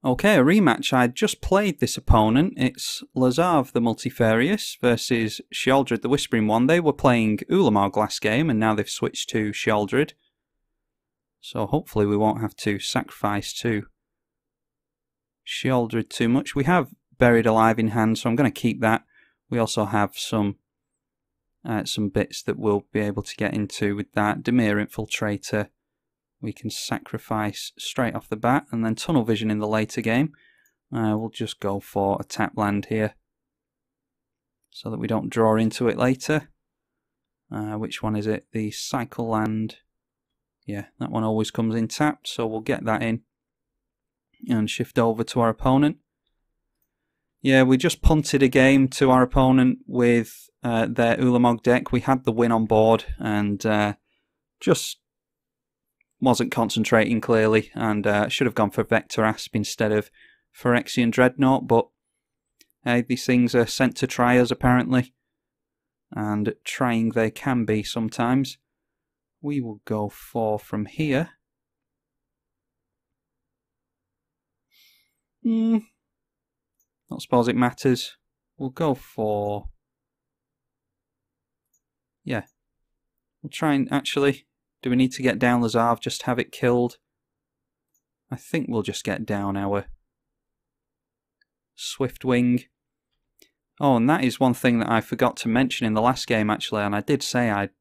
Okay, a rematch. I just played this opponent. It's Lazav the Multifarious versus Sheoldred the Whispering One. They were playing Ulamog last game and now they've switched to Sheoldred. So hopefully we won't have to sacrifice to Sheoldred too much. We have Buried Alive in hand, so I'm going to keep that. We also have some bits that we'll be able to get into with that. Dimir Infiltrator. We can sacrifice straight off the bat, and then Tunnel Vision in the later game. We'll just go for a tap land here so that we don't draw into it later. Which one is it? The Cycle Land. Yeah, that one always comes in tapped, so we'll get that in and shift over to our opponent. Yeah, we just punted a game to our opponent with their Ulamog deck. We had the win on board and just wasn't concentrating clearly, and should have gone for Vector Asp instead of Phyrexian Dreadnought, but these things are sent to try us apparently, and trying they can be sometimes. We will go for from here. Don't suppose it matters. We'll go for... yeah. We'll try and actually... do we need to get down Lazav, just have it killed? I think we'll just get down our Swift Wing. Oh, and that is one thing that I forgot to mention in the last game actually, and I did say I'd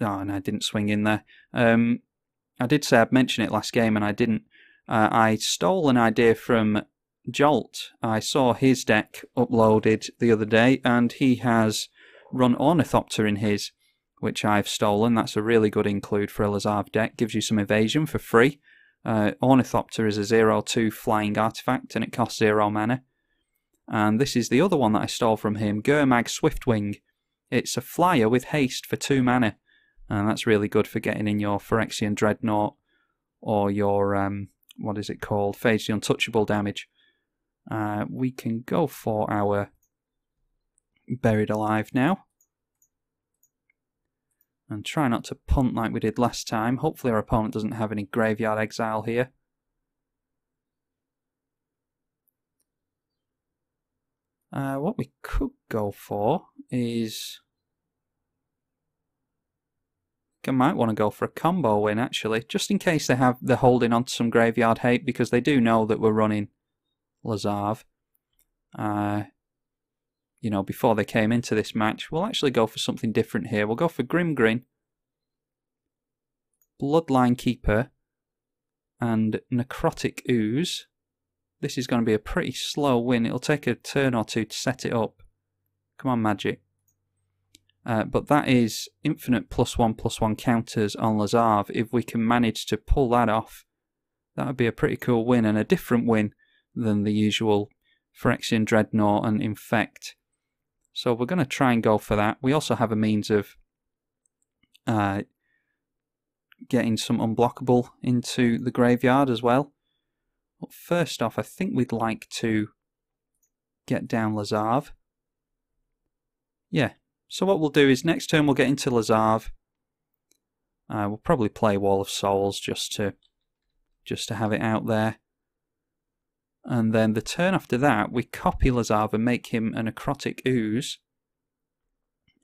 oh, and I didn't swing in there. I did say I'd mention it last game and I didn't. I stole an idea from Jolt. I saw his deck uploaded the other day and he has run Ornithopter in his, which I've stolen. That's a really good include for a Lazav deck. Gives you some evasion for free. Ornithopter is a 0/2 flying artifact and it costs 0 mana. And this is the other one that I stole from him, Gurmag Swiftwing. It's a flyer with haste for 2 mana. And that's really good for getting in your Phyrexian Dreadnought or your, what is it called, Phage the Untouchable damage. We can go for our Buried Alive now. And try not to punt like we did last time. Hopefully our opponent doesn't have any Graveyard Exile here. What we could go for is... I might want to go for a combo win actually, just in case they're holding on to some Graveyard hate, because they do know that we're running Lazav. You know, before they came into this match. We'll actually go for something different here. We'll go for Grimgrin, Bloodline Keeper, and Necrotic Ooze. This is going to be a pretty slow win. It'll take a turn or two to set it up. Come on, Magic. But that is infinite +1/+1 counters on Lazav. If we can manage to pull that off, that would be a pretty cool win, and a different win than the usual Phyrexian Dreadnought and Infect. So we're going to try and go for that. We also have a means of getting some unblockable into the graveyard as well. But first off, I think we'd like to get down Lazav. Yeah. So what we'll do is next turn we'll get into Lazav. We'll probably play Wall of Souls just to have it out there. And then the turn after that, we copy Lazav and make him a Necrotic Ooze.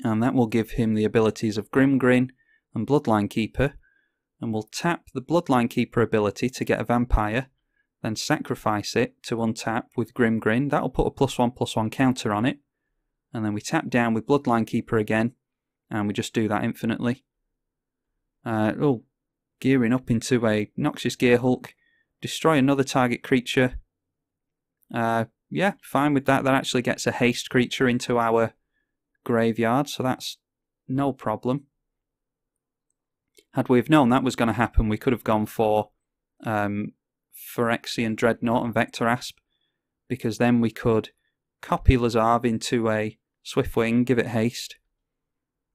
And that will give him the abilities of Grimgrin and Bloodline Keeper. And we'll tap the Bloodline Keeper ability to get a Vampire, then sacrifice it to untap with Grimgrin. That'll put a +1/+1 counter on it. And then we tap down with Bloodline Keeper again, and we just do that infinitely. Gearing up into a Noxious Gearhulk. Destroy another target creature. Yeah, fine with that. That actually gets a haste creature into our graveyard, so that's no problem. Had we have known that was going to happen, we could have gone for Phyrexian Dreadnought and Vector Asp, because then we could copy Lazav into a Swiftwing, give it haste.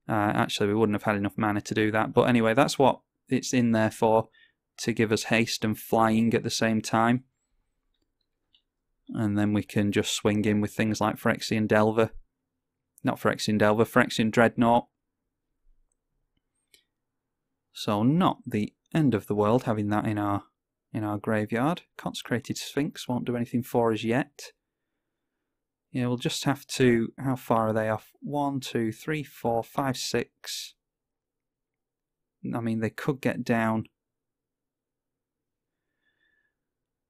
Actually, we wouldn't have had enough mana to do that, but anyway, that's what it's in there for, to give us haste and flying at the same time. And then we can just swing in with things like Phyrexian Delver. Not Phyrexian Delver, Phyrexian Dreadnought. So not the end of the world having that in our in our graveyard. Consecrated Sphinx won't do anything for us yet. Yeah, we'll just have to... How far are they off? 1, 2, 3, 4, 5, 6. I mean, they could get down.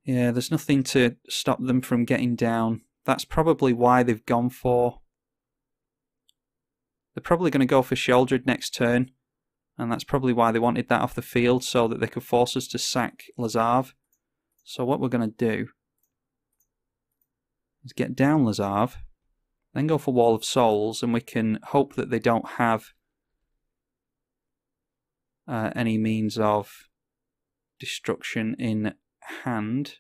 Yeah, there's nothing to stop them from getting down. That's probably why they've gone for... They're probably going to go for Sheoldred next turn. And that's probably why they wanted that off the field, so that they could force us to sack Lazav. So what we're going to do is get down Lazav, then go for Wall of Souls, and we can hope that they don't have any means of destruction in hand.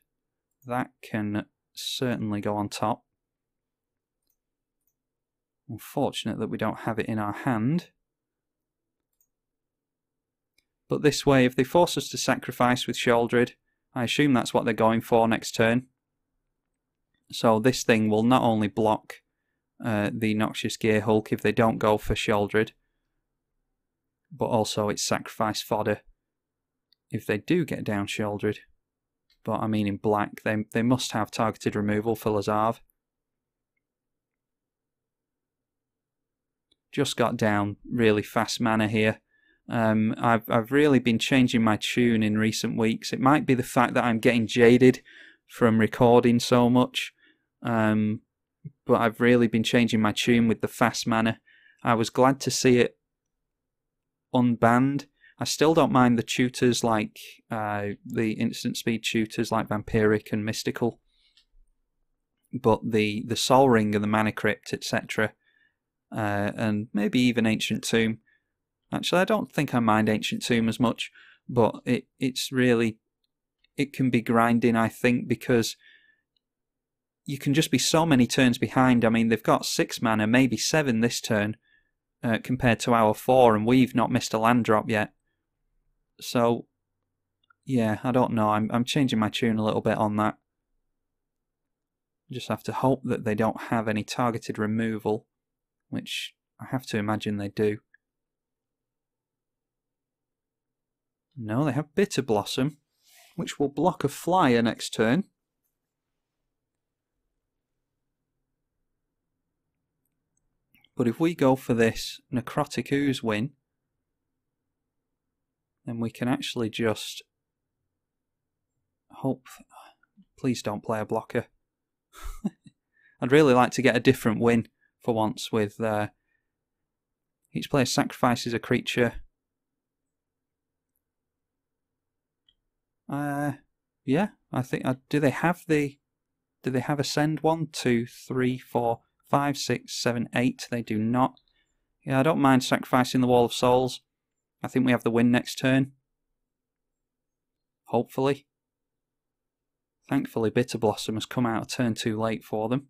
That can certainly go on top. Unfortunate that we don't have it in our hand. But this way, if they force us to sacrifice with Sheoldred, I assume that's what they're going for next turn. So this thing will not only block the Noxious Gear Hulk if they don't go for Sheoldred, but also it's sacrifice fodder if they do get down Sheoldred. But I mean in black, they must have targeted removal for Lazav. Just got down really fast mana here. I've really been changing my tune in recent weeks. It might be the fact that I'm getting jaded from recording so much, but I've really been changing my tune with the fast mana. I was glad to see it unbanned. I still don't mind the tutors like the instant speed tutors like Vampiric and Mystical, but the Soul Ring and the Mana Crypt, etc., and maybe even Ancient Tomb. Actually, I don't think I mind Ancient Tomb as much, but it's really... It can be grinding, I think, because you can just be so many turns behind. I mean, they've got 6 mana, maybe 7 this turn, compared to our 4, and we've not missed a land drop yet. So, yeah, I don't know. I'm changing my tune a little bit on that. Just have to hope that they don't have any targeted removal, which I have to imagine they do. No, they have Bitter Blossom, which will block a flyer next turn. But if we go for this Necrotic Ooze win, then we can actually just hope... Please don't play a blocker. I'd really like to get a different win for once with... each player sacrifices a creature. Yeah, I think... do they have Ascend? 1, 2, 3, 4, 5, 6, 7, 8. They do not. Yeah, I don't mind sacrificing the Wall of Souls. I think we have the win next turn. Hopefully. Thankfully, Bitter Blossom has come out a turn too late for them.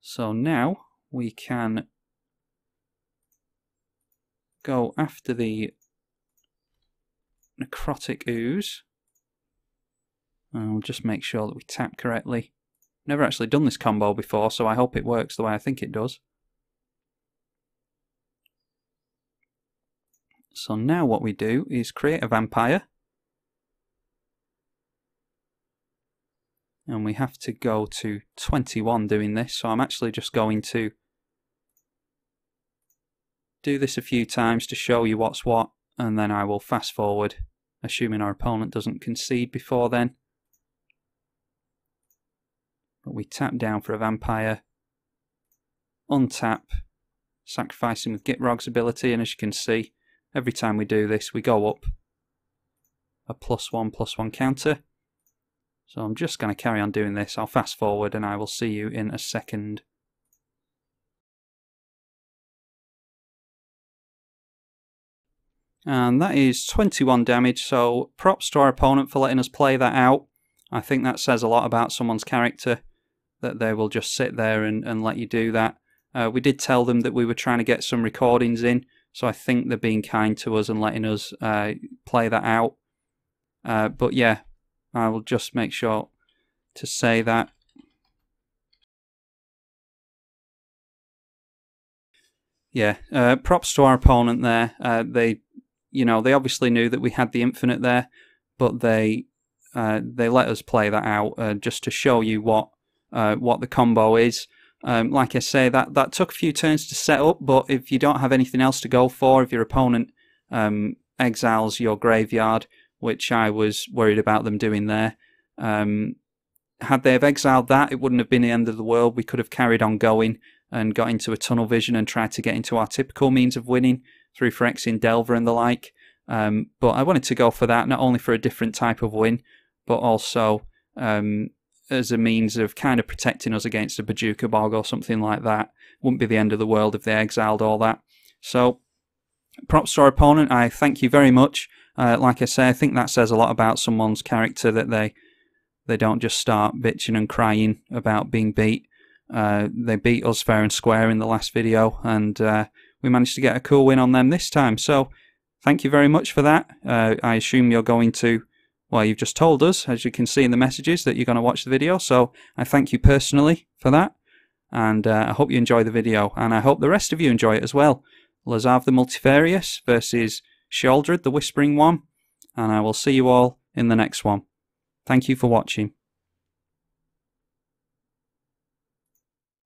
So now we can go after the Necrotic Ooze. And we'll just make sure that we tap correctly. Never actually done this combo before, so I hope it works the way I think it does. So now what we do is create a vampire. And we have to go to 21 doing this, so I'm actually just going to do this a few times to show you what's what, and then I will fast forward, assuming our opponent doesn't concede before then. But we tap down for a vampire, untap, sacrificing with Gitrog's ability, and as you can see, every time we do this we go up a +1/+1 counter. So I'm just going to carry on doing this. I'll fast forward and I will see you in a second. And that is 21 damage, so props to our opponent for letting us play that out. I think that says a lot about someone's character, that they will just sit there and let you do that. We did tell them that we were trying to get some recordings in, so I think they're being kind to us and letting us play that out. But yeah, I will just make sure to say that. Yeah, props to our opponent there. They obviously knew that we had the infinite there, but they let us play that out just to show you what the combo is. Like I say, that took a few turns to set up, but if you don't have anything else to go for, if your opponent exiles your graveyard, which I was worried about them doing there, had they have exiled that, it wouldn't have been the end of the world. We could have carried on going and got into a tunnel vision and tried to get into our typical means of winning through Phyrexian Delver and the like. But I wanted to go for that, not only for a different type of win, but also as a means of kind of protecting us against a Bojuka Bog or something like that. Wouldn't be the end of the world if they exiled all that. So, props to our opponent. I thank you very much. Like I say, I think that says a lot about someone's character, that they don't just start bitching and crying about being beat. They beat us fair and square in the last video, and we managed to get a cool win on them this time. So, thank you very much for that. I assume you're going to... Well, you've just told us, as you can see in the messages, that you're going to watch the video, so I thank you personally for that, and I hope you enjoy the video, and I hope the rest of you enjoy it as well. Lazav the Multifarious versus Sheoldred the Whispering One, and I will see you all in the next one. Thank you for watching.